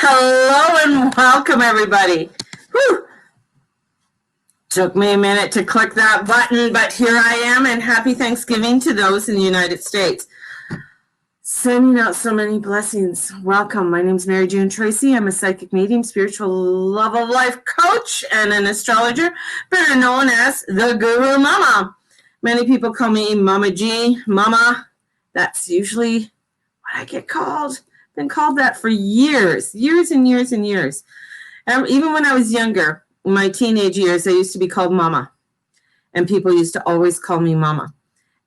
Hello and welcome, everybody. Whew. Took me a minute to click that button, but here I am, and happy Thanksgiving to those in the United States. Sending out so many blessings. Welcome. My name is Mary June Tracy. I'm a psychic medium, spiritual love of life coach, and an astrologer, better known as the Guru Mama. Many people call me Mama G, Mama. That's usually what I get called. Been called that for years and years. Even when I was younger, in my teenage years, I used to be called Mama, and people used to always call me Mama.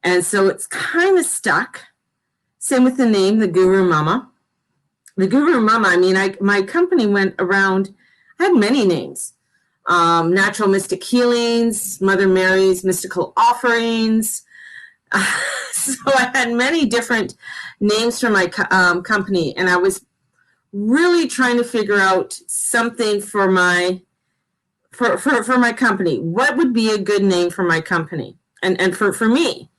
And so it's kind of stuck. Same with the name, the Guru Mama. The Guru Mama, I mean, my company went around, I had many names. Natural Mystic Healings, Mother Mary's Mystical Offerings. So I had many different names for my company, and I was really trying to figure out something for my company. What would be a good name for my company and for me,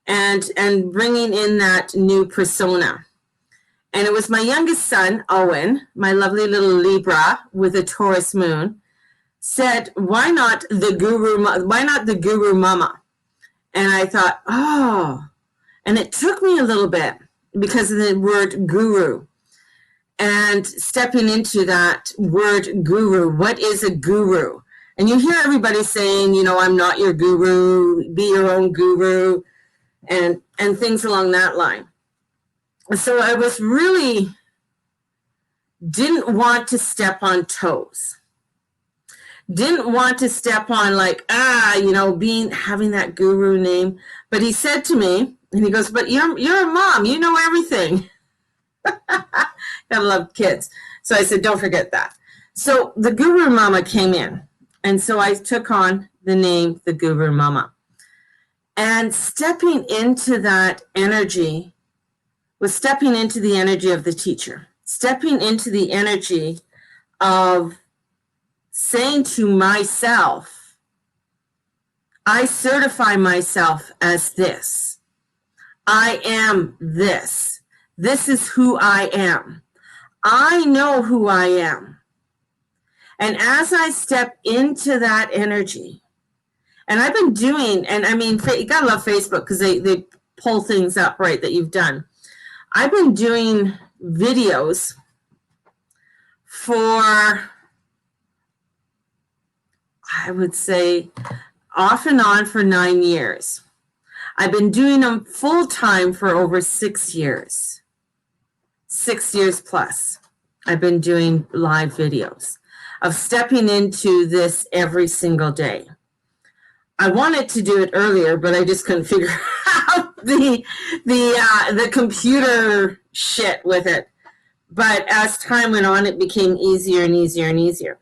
and bringing in that new persona. And it was my youngest son, Owen, my lovely little Libra with a Taurus moon, said, why not the Guru Mama? And I thought, oh, and it took me a little bit because of the word guru and stepping into that word guru. What is a guru? And you hear everybody saying, you know, I'm not your guru, be your own guru, and things along that line. So I was really didn't want to step on toes. Didn't want to step on like, having that guru name. But he said to me, and he goes, but you're a mom, you know everything. Gotta love kids. So I said, don't forget that. So the Guru Mama came in. And so I took on the name, the Guru Mama. And stepping into that energy was stepping into the energy of the teacher, stepping into the energy of saying to myself, I certify myself as this. I am this. This is who I am. I know who I am. And as I step into that energy, and I've been doing, and I mean, you gotta love Facebook because they pull things up, right, that you've done. I've been doing videos for, I would say, off and on for 9 years. I've been doing them full time for over 6 years. 6 years plus. I've been doing live videos of stepping into this every single day. I wanted to do it earlier, but I just couldn't figure out the computer shit with it. But as time went on, it became easier and easier and easier.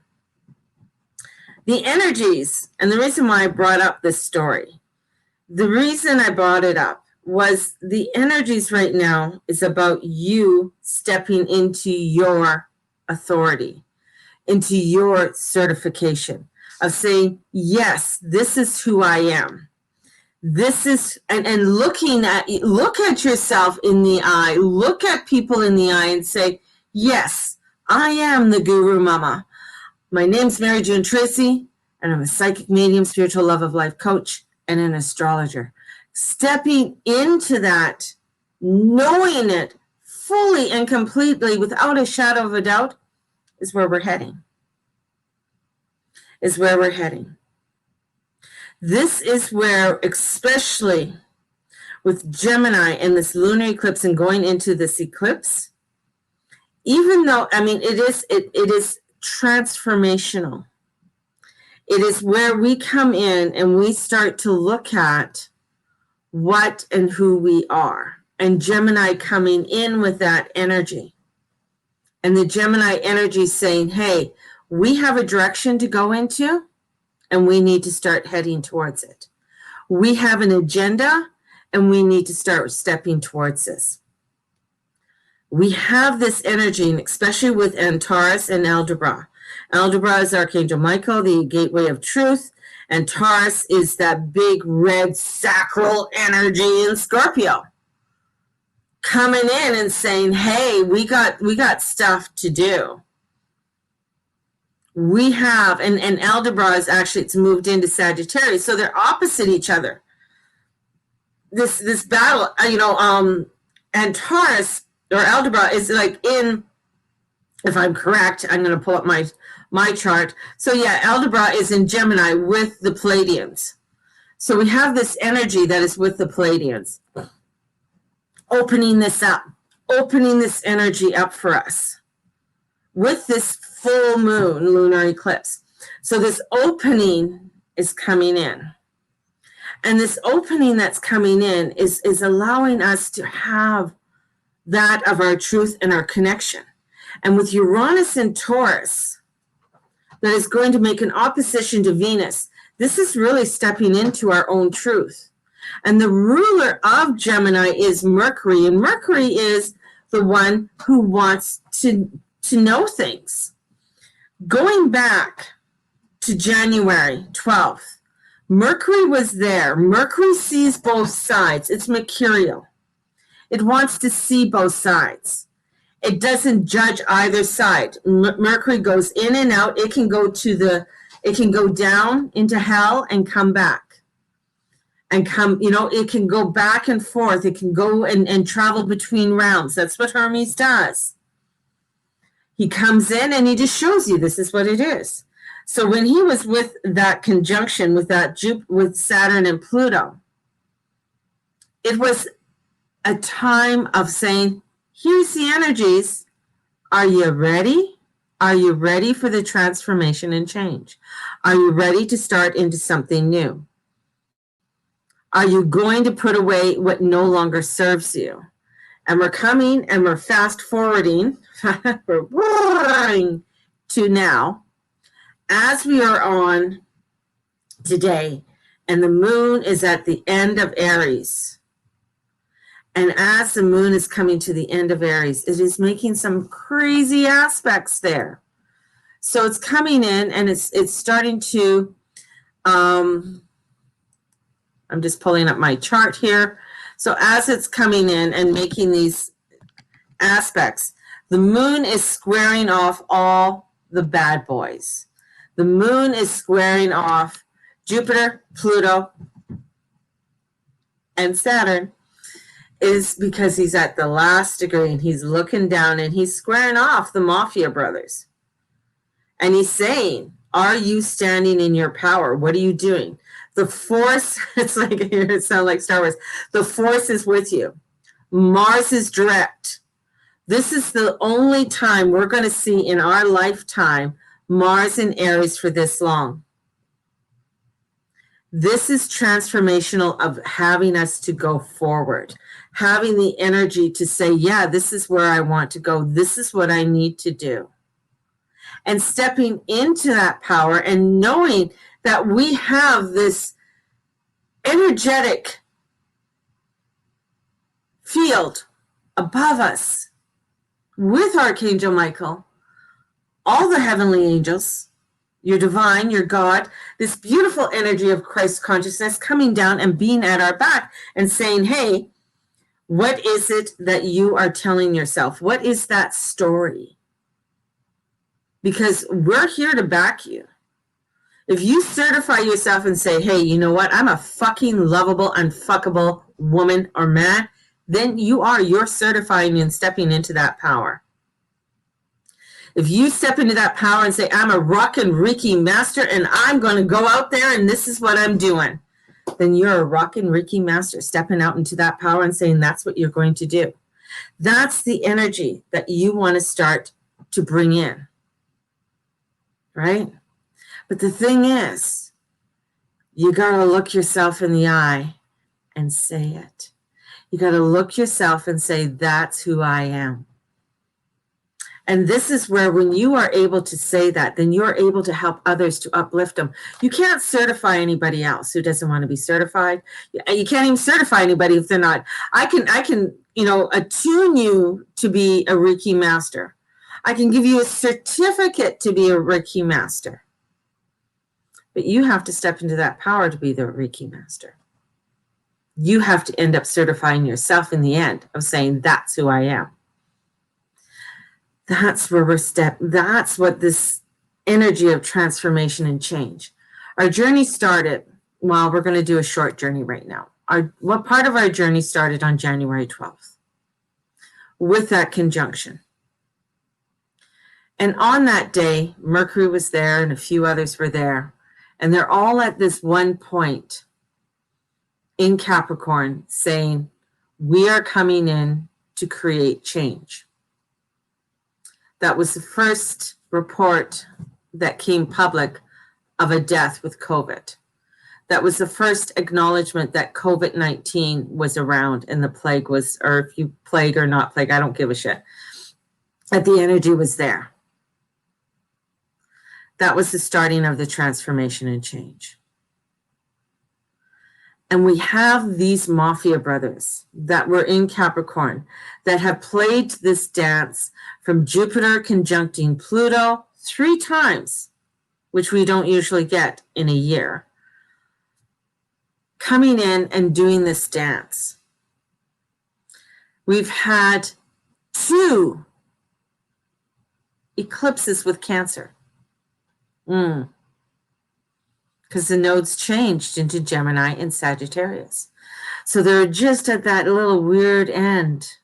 The energies, and the reason why I brought up this story, the reason I brought it up was the energies right now is about you stepping into your authority, into your certification of saying, yes, this is who I am. This is, and look at yourself in the eye, look at people in the eye and say, yes, I am the Guru Mama. My name's Mary June Tracy, and I'm a psychic medium, spiritual love of life coach, and an astrologer. Stepping into that, knowing it fully and completely without a shadow of a doubt is where we're heading. This is where, especially with Gemini and this lunar eclipse and going into this eclipse, even though, I mean, it is transformational. It is where we come in and we start to look at what and who we are. And Gemini coming in with that energy. And the Gemini energy saying, hey, we have a direction to go into, and we need to start heading towards it. We have an agenda, and we need to start stepping towards this. We have this energy, and especially with Taurus and Algebra. Algebra is Archangel Michael, the gateway of truth, and Taurus is that big red sacral energy in Scorpio. Coming in and saying, hey, we got stuff to do. We have, and Aldebaran is actually, it's moved into Sagittarius, so they're opposite each other. This battle, and Taurus or Aldebaran is like in, if I'm correct, I'm going to pull up my chart. So yeah, Aldebaran is in Gemini with the Pleiadians. So we have this energy that is with the Pleiadians, opening this up, opening this energy up for us with this full moon lunar eclipse. So this opening is coming in. And this opening that's coming in is allowing us to have that of our truth and our connection. And with Uranus and Taurus, that is going to make an opposition to Venus, this is really stepping into our own truth. And the ruler of Gemini is Mercury, and Mercury is the one who wants to know things. Going back to January 12th, Mercury was there. Mercury sees both sides. It's mercurial. It wants to see both sides. It doesn't judge either side. Mercury goes in and out. It can go down into hell and come back. And it can go back and forth. It can go and travel between realms. That's what Hermes does. He comes in and he just shows you this is what it is. So when he was with that conjunction with with Saturn and Pluto, it was a time of saying, here's the energies. Are you ready? Are you ready for the transformation and change? Are you ready to start into something new? Are you going to put away what no longer serves you? And we're coming and we're fast forwarding, we're whirring to now, as we are on today, and the moon is at the end of Aries. And as the moon is coming to the end of Aries, it is making some crazy aspects there. So it's coming in and it's starting to, I'm just pulling up my chart here. So as it's coming in and making these aspects, the moon is squaring off all the bad boys. The moon is squaring off Jupiter, Pluto, and Saturn, is because he's at the last degree and he's looking down and he's squaring off the Mafia brothers. And he's saying, are you standing in your power? What are you doing? The force, it's like, it sounds like Star Wars. The force is with you. Mars is direct. This is the only time we're going to see in our lifetime Mars in Aries for this long. This is transformational of having us to go forward, having the energy to say, yeah, this is where I want to go. This is what I need to do. And stepping into that power and knowing that we have this energetic field above us with Archangel Michael, all the heavenly angels, your divine, your God, this beautiful energy of Christ consciousness coming down and being at our back and saying, hey, what is it that you are telling yourself? What is that story? Because we're here to back you. If you certify yourself and say, hey, you know what? I'm a fucking lovable, unfuckable woman or man, then you're certifying and stepping into that power. If you step into that power and say, I'm a rockin' Reiki master and I'm going to go out there and this is what I'm doing, then you're a rockin' Reiki master stepping out into that power and saying that's what you're going to do. That's the energy that you want to start to bring in, right? But the thing is, you got to look yourself in the eye and say it. You got to look yourself and say, that's who I am. And this is where when you are able to say that, then you're able to help others to uplift them. You can't certify anybody else who doesn't want to be certified. You can't even certify anybody if they're not. I can attune you to be a Reiki master. I can give you a certificate to be a Reiki master. But you have to step into that power to be the Reiki master. You have to end up certifying yourself in the end of saying, that's who I am. That's where that's what this energy of transformation and change. Our journey started, well, we're going to do a short journey right now. What part of our journey started on January 12th with that conjunction. And on that day, Mercury was there and a few others were there. And they're all at this one point in Capricorn saying, we are coming in to create change. That was the first report that came public of a death with COVID. That was the first acknowledgement that COVID-19 was around and the plague was, or if you plague or not plague, I don't give a shit, that the energy was there. That was the starting of the transformation and change. And we have these Mafia brothers that were in Capricorn that have played this dance from Jupiter conjuncting Pluto 3 times, which we don't usually get in a year, coming in and doing this dance. We've had 2 eclipses with Cancer. Because the nodes changed into Gemini and Sagittarius. So they're just at that little weird end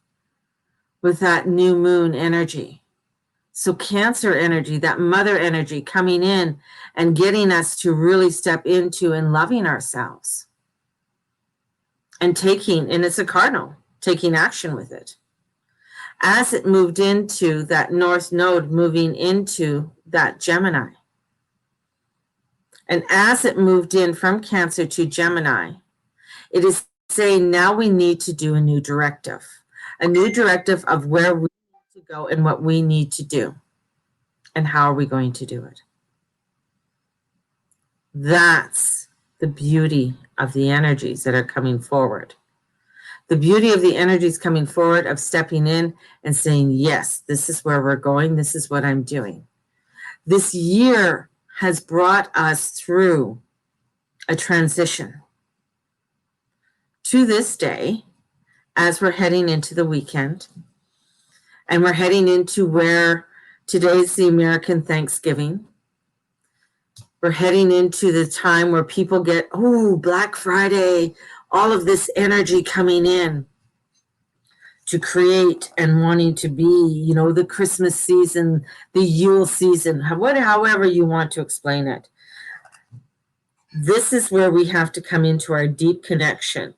with that new moon energy. So Cancer energy, that mother energy coming in and getting us to really step into and loving ourselves. And taking, and it's a cardinal, taking action with it. As it moved into that North Node, moving into that Gemini. And as it moved in from Cancer to Gemini, it is saying now we need to do a new directive of where we need to go and what we need to do. And how are we going to do it? That's the beauty of the energies that are coming forward. The beauty of the energies coming forward of stepping in and saying, yes, this is where we're going. This is what I'm doing. This year has brought us through a transition. To this day, as we're heading into the weekend, and we're heading into where today's the American Thanksgiving. We're heading into the time where people get, Black Friday, all of this energy coming in to create and wanting to be, the Christmas season, the Yule season, however you want to explain it. This is where we have to come into our deep connection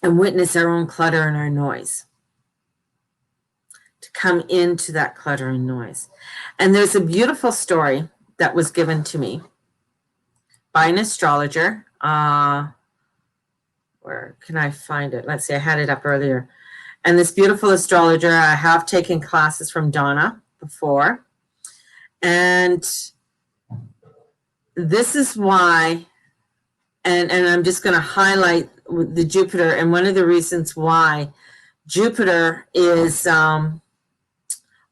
and witness our own clutter and our noise. To come into that clutter and noise. And there's a beautiful story that was given to me by an astrologer. Where can I find it? Let's see, I had it up earlier. And this beautiful astrologer, I have taken classes from Donna before. And this is why, and I'm just going to highlight the Jupiter, and one of the reasons why Jupiter is,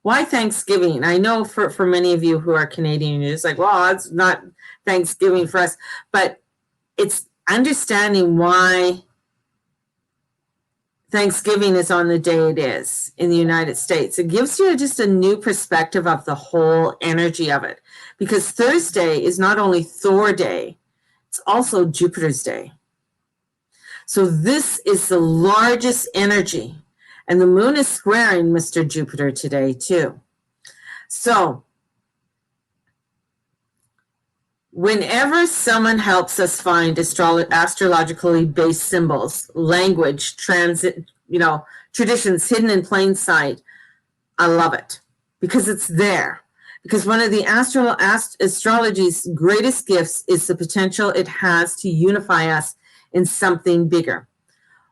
why Thanksgiving? I know for many of you who are Canadian, you're just like, well, it's not Thanksgiving for us, but it's understanding why Thanksgiving is on the day it is in the United States. It gives you just a new perspective of the whole energy of it. Because Thursday is not only Thor Day, it's also Jupiter's Day. So this is the largest energy. And the moon is squaring Mr. Jupiter today too. So whenever someone helps us find astrologically based symbols, language, transit, traditions hidden in plain sight, I love it because it's there. Because one of the astrology's greatest gifts is the potential it has to unify us in something bigger.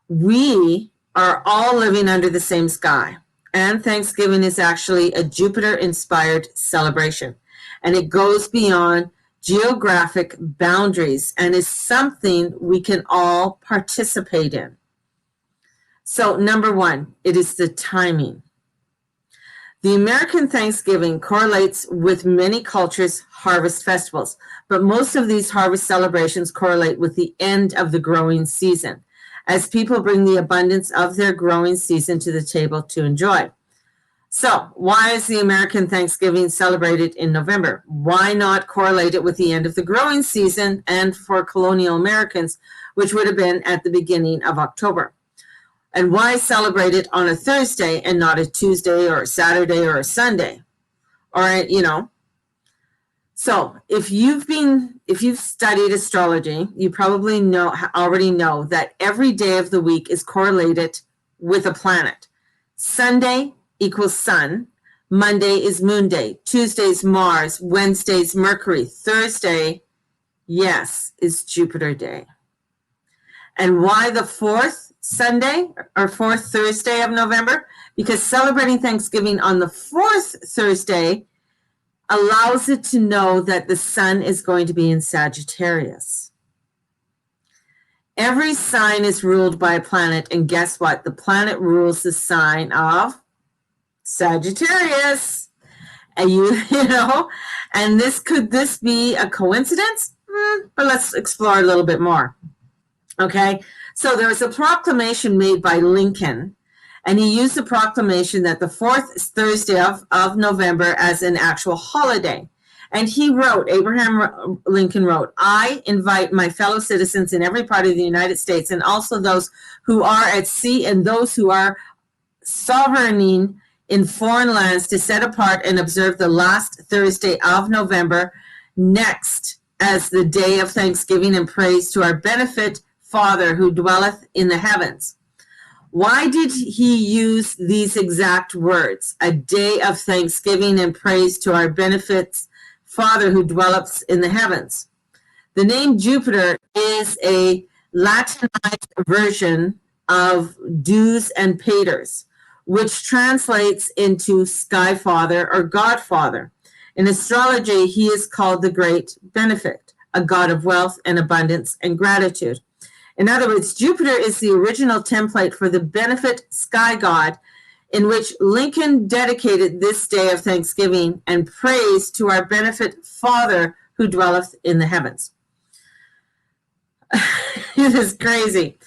We are all living under the same sky, and Thanksgiving is actually a Jupiter-inspired celebration, and it goes beyond geographic boundaries and is something we can all participate in. So number 1, it is the timing. The American Thanksgiving correlates with many cultures' harvest festivals, but most of these harvest celebrations correlate with the end of the growing season, as people bring the abundance of their growing season to the table to enjoy. So why is the American Thanksgiving celebrated in November? Why not correlate it with the end of the growing season and for colonial Americans, which would have been at the beginning of October? And why celebrate it on a Thursday and not a Tuesday or a Saturday or a Sunday? Or, you know, so if you've studied astrology, you probably already know that every day of the week is correlated with a planet. Sunday equals sun, Monday is moon day, Tuesday's Mars, Wednesday's Mercury, Thursday, yes, is Jupiter day. And why the fourth Sunday or fourth Thursday of November? Because celebrating Thanksgiving on the fourth Thursday allows it to know that the sun is going to be in Sagittarius. Every sign is ruled by a planet, and guess what? The planet rules the sign of Sagittarius. And you know, and could this be a coincidence? But let's explore a little bit more. Okay, so there was a proclamation made by Lincoln, and he used the proclamation that the fourth Thursday of November as an actual holiday. And he wrote, Abraham Lincoln wrote, I invite my fellow citizens in every part of the United States, and also those who are at sea and those who are sovereigning in foreign lands, to set apart and observe the last Thursday of November next as the day of thanksgiving and praise to our benefit Father who dwelleth in the heavens. Why did he use these exact words? A day of thanksgiving and praise to our benefits Father who dwelleth in the heavens. The name Jupiter is a Latinized version of Deus and Paters, which translates into Sky Father or Godfather. In astrology, he is called the Great Benefit, a god of wealth and abundance and gratitude. In other words, Jupiter is the original template for the benefit sky god, in which Lincoln dedicated this day of thanksgiving and praise to our benefit Father who dwelleth in the heavens. It is crazy.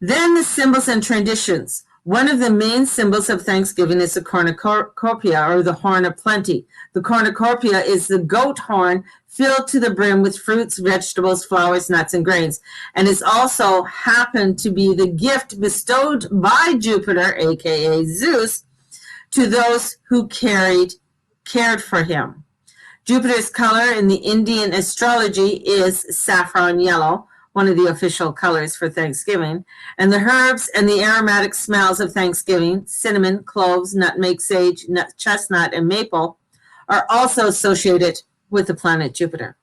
Then the symbols and traditions. One of the main symbols of Thanksgiving is the cornucopia, or the horn of plenty. The cornucopia is the goat horn filled to the brim with fruits, vegetables, flowers, nuts, and grains, and is also happened to be the gift bestowed by Jupiter, aka Zeus, to those who cared for him. Jupiter's color in the Indian astrology is saffron yellow, one of the official colors for Thanksgiving, and the herbs and the aromatic smells of Thanksgiving, cinnamon, cloves, nutmeg, sage, chestnut, and maple, are also associated with the planet Jupiter.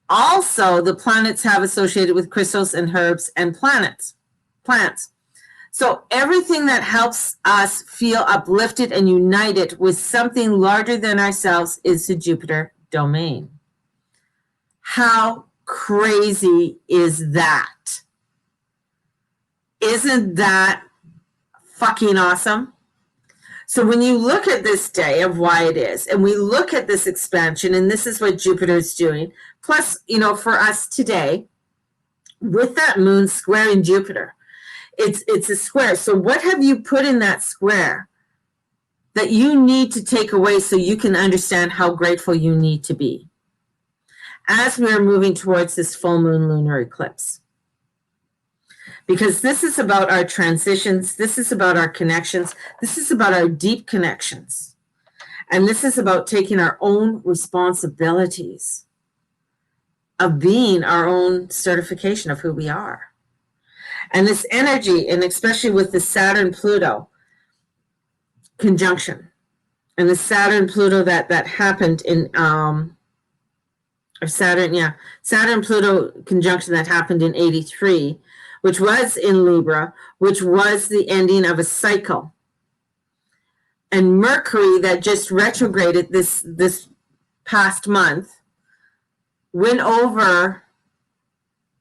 Also, the planets have associated with crystals and herbs and plants. So everything that helps us feel uplifted and united with something larger than ourselves is the Jupiter domain. How crazy is that? Isn't that fucking awesome? So when you look at this day of why it is, and we look at this expansion, and this is what Jupiter is doing, plus, you know, for us today, with that moon squaring Jupiter, it's a square. So what have you put in that square that you need to take away so you can understand how grateful you need to be as we are moving towards this full moon lunar eclipse? Because this is about our transitions, this is about our connections, this is about our deep connections, and this is about taking our own responsibilities of being our own certification of who we are. And this energy, and especially with the Saturn Pluto conjunction, and the Saturn Pluto that happened in Saturn Pluto conjunction that happened in 83, which was in Libra, which was the ending of a cycle. And Mercury, that just retrograded this past month, went over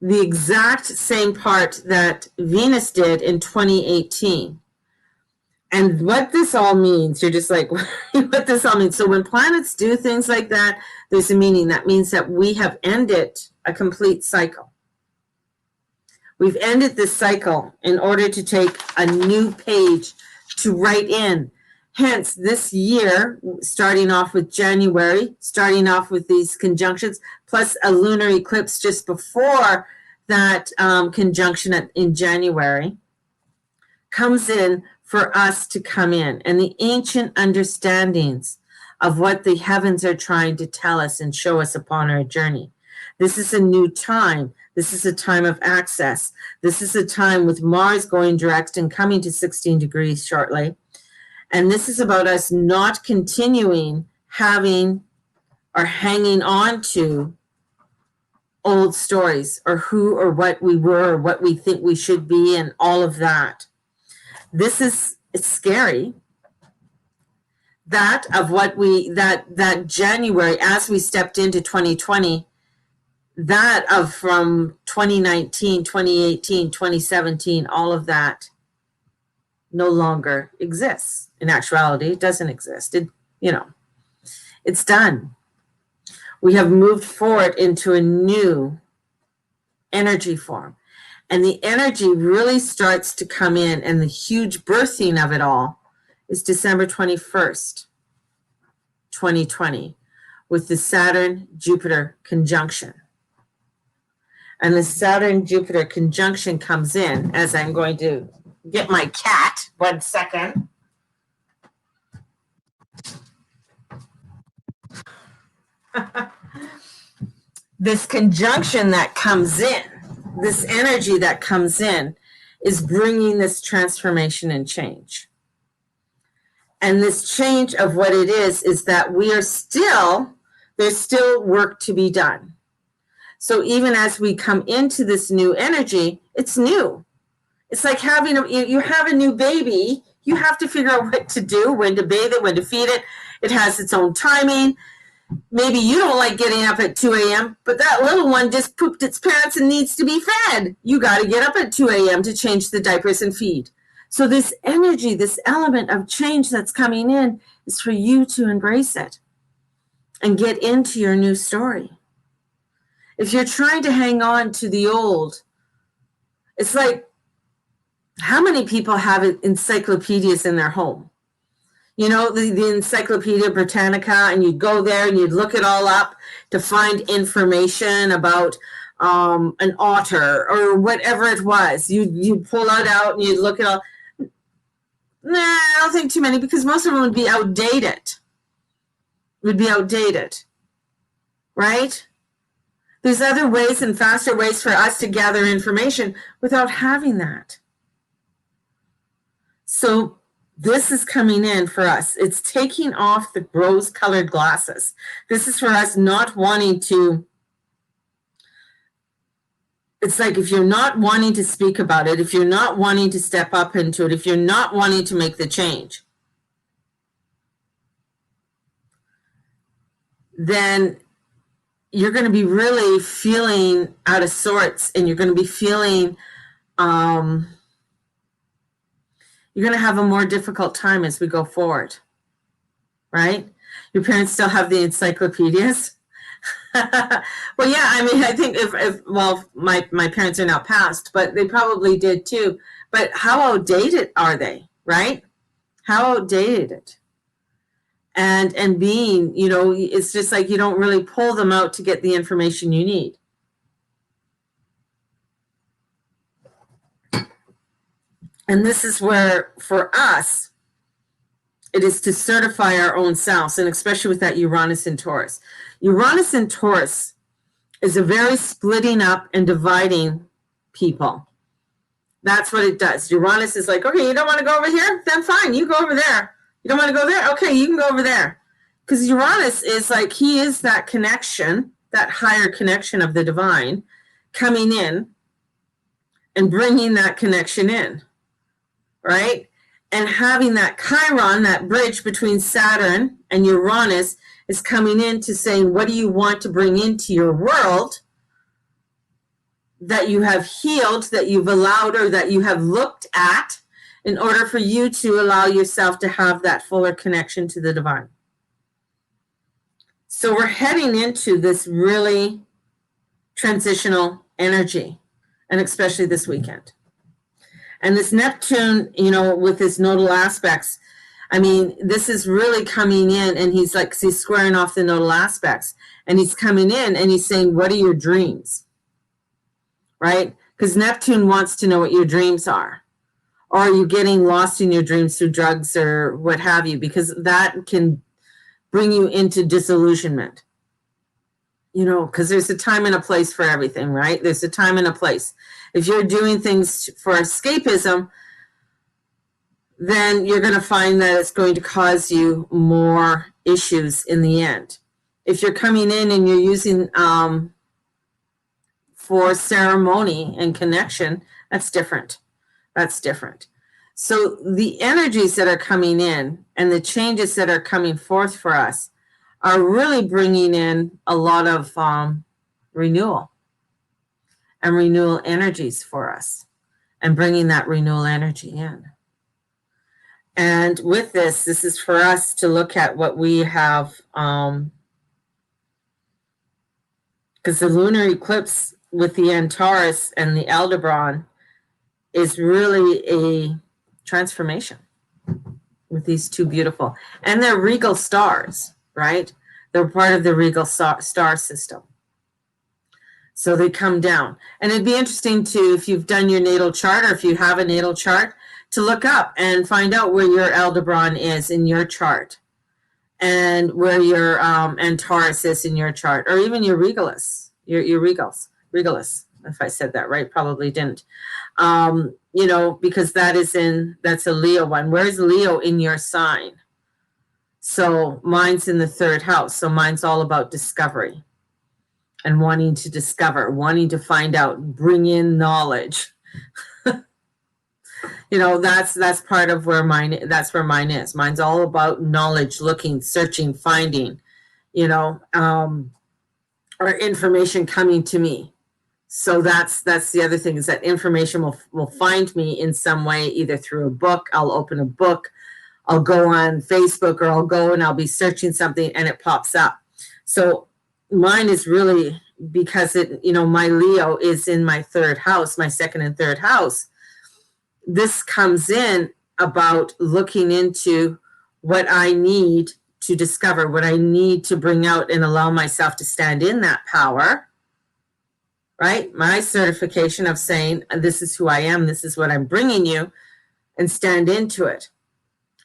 the exact same part that Venus did in 2018. And what this all means, you're just like, what this all means. So when planets do things like that, there's a meaning. That means that we have ended a complete cycle. We've ended this cycle in order to take a new page to write in, Hence, this year, starting off with January, starting off with these conjunctions, plus a lunar eclipse just before that conjunction in January, comes in for us to come in. And the ancient understandings of what the heavens are trying to tell us and show us upon our journey. This is a new time. This is a time of access. This is a time with Mars going direct and coming to 16 degrees shortly. And this is about us not continuing having or hanging on to old stories or who or what we were or what we think we should be and all of that. It's scary. That January, as we stepped into 2020, that of from 2019, 2018, 2017, all of that no longer exists. In actuality, it doesn't exist. It's done. We have moved forward into a new energy form. And the energy really starts to come in, and the huge birthing of it all is December 21st, 2020, with the Saturn-Jupiter conjunction. And the Saturn-Jupiter conjunction comes in, as I'm going to get my cat, 1 second. This conjunction that comes in, this energy that comes in, is bringing this transformation and change. And this change of what it is that there's still work to be done. So even as we come into this new energy, it's new. It's like you have a new baby, you have to figure out what to do, when to bathe it, when to feed it. It has its own timing. Maybe you don't like getting up at 2 a.m., but that little one just pooped its pants and needs to be fed. You got to get up at 2 a.m. to change the diapers and feed. So this energy, this element of change that's coming in is for you to embrace it and get into your new story. If you're trying to hang on to the old, it's like, how many people have encyclopedias in their home? You know, the Encyclopedia Britannica, and you'd go there and you'd look it all up to find information about an otter or whatever it was. You'd pull it out and you'd look at all. Nah, I don't think too many, because most of them would be outdated. Right? There's other ways and faster ways for us to gather information without having that. So this is coming in for us. It's taking off the rose-colored glasses. This is for us not wanting to. It's like, if you're not wanting to speak about it, if you're not wanting to step up into it, if you're not wanting to make the change, then you're going to be really feeling out of sorts, and you're going to be feeling, you're going to have a more difficult time as we go forward, right? Your parents still have the encyclopedias? Well, yeah, I mean, I think my parents are now passed, but they probably did too. But how outdated are they, right? How outdated. And being, it's just like you don't really pull them out to get the information you need. And this is where, for us, it is to certify our own selves, and especially with that Uranus and Taurus. Uranus and Taurus is a very splitting up and dividing people. That's what it does. Uranus is like, okay, you don't want to go over here? Then fine, you go over there. You don't want to go there? Okay, you can go over there. Because Uranus is like, he is that connection, that higher connection of the divine, coming in and bringing that connection in, right? And having that Chiron, that bridge between Saturn and Uranus, is coming in to saying, what do you want to bring into your world that you have healed, that you've allowed, or that you have looked at, in order for you to allow yourself to have that fuller connection to the divine. So we're heading into this really transitional energy, and especially this weekend. And this Neptune, with its nodal aspects, I mean, this is really coming in, and he's like, he's squaring off the nodal aspects, and he's coming in and he's saying, what are your dreams? Right? Because Neptune wants to know what your dreams are. Or are you getting lost in your dreams through drugs or what have you? Because that can bring you into disillusionment. You know, because there's a time and a place for everything, right? There's a time and a place. If you're doing things for escapism, then you're going to find that it's going to cause you more issues in the end. If you're coming in and you're using for ceremony and connection, that's different. That's different. So the energies that are coming in and the changes that are coming forth for us are really bringing in a lot of renewal and renewal energies for us, and bringing that renewal energy in. And with this is for us to look at what we have, because the lunar eclipse with the Antaurus and the Aldebaran is really a transformation with these two beautiful, and they're regal stars, right? They're part of the regal star system. So they come down. And it'd be interesting to, if you've done your natal chart, or if you have a natal chart, to look up and find out where your Aldebaran is in your chart, and where your Antaurus is in your chart, or even your Regalis, your Regalis, if I said that right, probably didn't. You know, because that's a Leo one. Where's Leo in your sign? So mine's in the 3rd house. So mine's all about discovery and wanting to discover, wanting to find out, bring in knowledge. You know, that's part of where mine is. Mine's all about knowledge, looking, searching, finding, you know, or information coming to me. So that's the other thing, is that information will find me in some way, either through a book. I'll open a book, I'll go on Facebook, or I'll go and I'll be searching something and it pops up. So mine is really, because it, you know, my Leo is in my 3rd house, my 2nd and 3rd house. This comes in about looking into what I need to discover, what I need to bring out and allow myself to stand in that power, right? My certification of saying, this is who I am, this is what I'm bringing you, and stand into it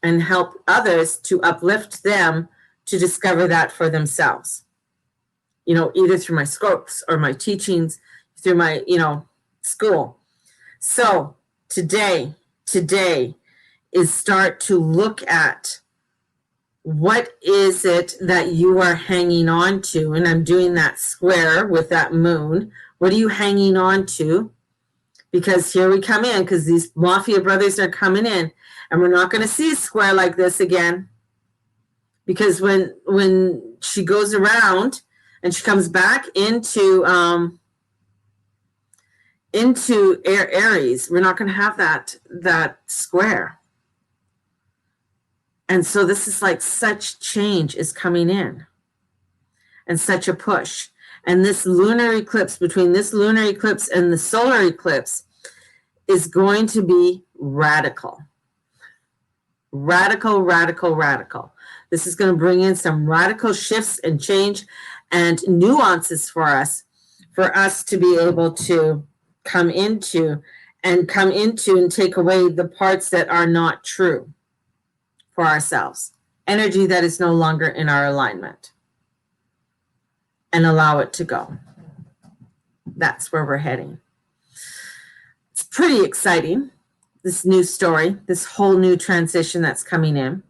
and help others, to uplift them to discover that for themselves. You know, either through my scopes or my teachings, through my, you know, school. So today is start to look at what is it that you are hanging on to. And I'm doing that square with that moon. What are you hanging on to? Because here we come in, because these Mafia brothers are coming in, and we're not going to see a square like this again. Because when she goes around and she comes back into Aries, we're not going to have that square. And so this is like, such change is coming in, and such a push. And this lunar eclipse, between this lunar eclipse and the solar eclipse, is going to be radical. Radical, radical, radical. This is going to bring in some radical shifts and change and nuances for us to be able to come into and take away the parts that are not true for ourselves. Energy that is no longer in our alignment, and allow it to go. That's where we're heading. It's pretty exciting, this new story, this whole new transition that's coming in.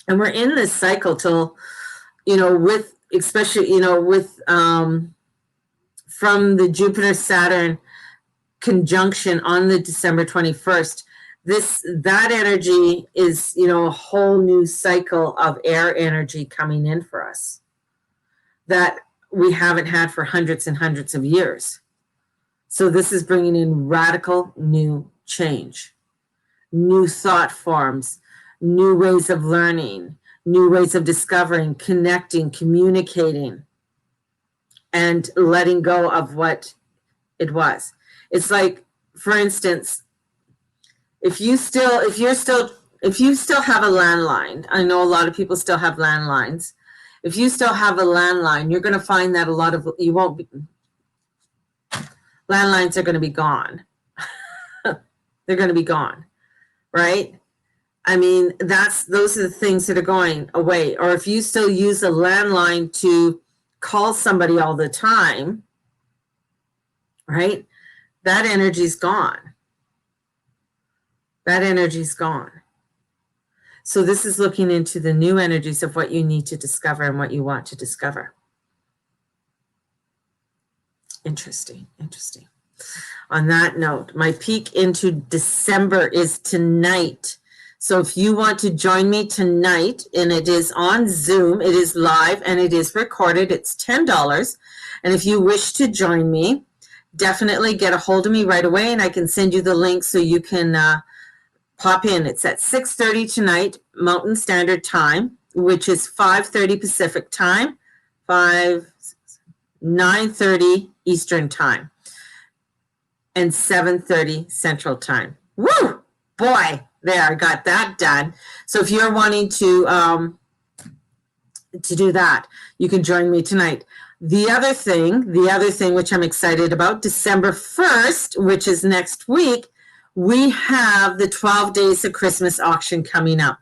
And we're in this cycle till, you know, with, especially, you know, with from the Jupiter-Saturn conjunction on the December 21st, that energy is, you know, a whole new cycle of air energy coming in for us that we haven't had for hundreds and hundreds of years. So this is bringing in radical new change, new thought forms, new ways of learning, new ways of discovering, connecting, communicating, and letting go of what it was. It's like, for instance, if you're still if you still have a landline, I know a lot of people still have landlines. If you still have a landline, you're going to find that a lot of, you won't be, landlines are going to be gone. They're going to be gone, right? I mean, those are the things that are going away. Or if you still use a landline to call somebody all the time, right? That energy's gone. That energy's gone. So this is looking into the new energies of what you need to discover and what you want to discover. Interesting, interesting. On that note, my peek into December is tonight. So if you want to join me tonight, and it is on Zoom, it is live and it is recorded, it's $10. And if you wish to join me, definitely get a hold of me right away and I can send you the link so you can pop in. It's at 6:30 tonight, Mountain Standard Time, which is 5:30 Pacific Time, 9:30 Eastern Time, and 7:30 Central Time. Woo! Boy, there, I got that done. So if you're wanting to do that, you can join me tonight. The other thing which I'm excited about, December 1st, which is next week, we have the 12 Days of Christmas auction coming up.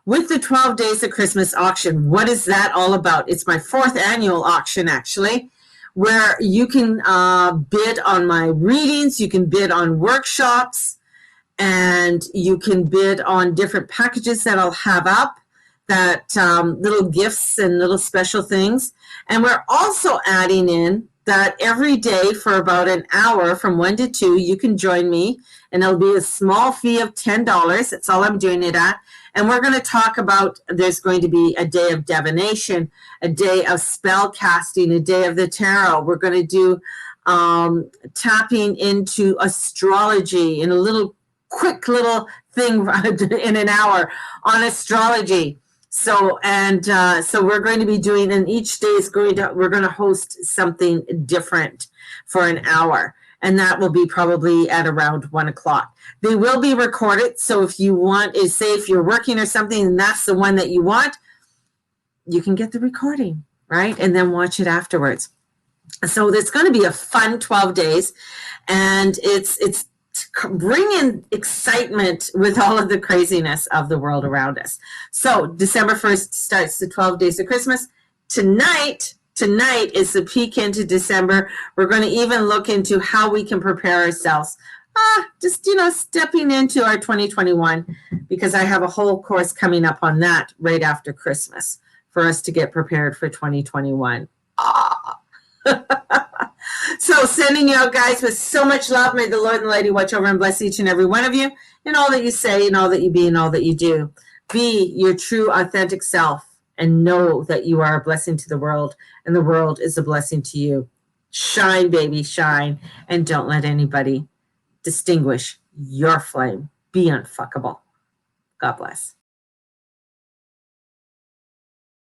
With the 12 Days of Christmas auction, what is that all about? It's my 4th annual auction, actually, where you can bid on my readings, you can bid on workshops, and you can bid on different packages that I'll have up, that little gifts and little special things. And we're also adding in that every day for about an hour from 1 to 2, you can join me, and it'll be a small fee of $10. That's all I'm doing it at. And we're going to talk about, there's going to be a day of divination, a day of spell casting, a day of the tarot. We're going to do tapping into astrology in a quick little thing in an hour on astrology. So we're going to be doing, and each day is we're going to host something different for an hour. And that will be probably at around 1 o'clock. They will be recorded. So if you want, say if you're working or something and that's the one that you want, you can get the recording, right? And then watch it afterwards. So it's going to be a fun 12 days. And it's bringing excitement with all of the craziness of the world around us. So December 1st starts the 12 Days of Christmas. Tonight is the peek into December. We're going to even look into how we can prepare ourselves. Just, stepping into our 2021, because I have a whole course coming up on that right after Christmas for us to get prepared for 2021. So sending you out, guys, with so much love. May the Lord and Lady watch over and bless each and every one of you in all that you say, in all that you be, in all that you do. Be your true, authentic self and know that you are a blessing to the world and the world is a blessing to you. Shine, baby, shine, and don't let anybody distinguish your flame. Be unfuckable. God bless.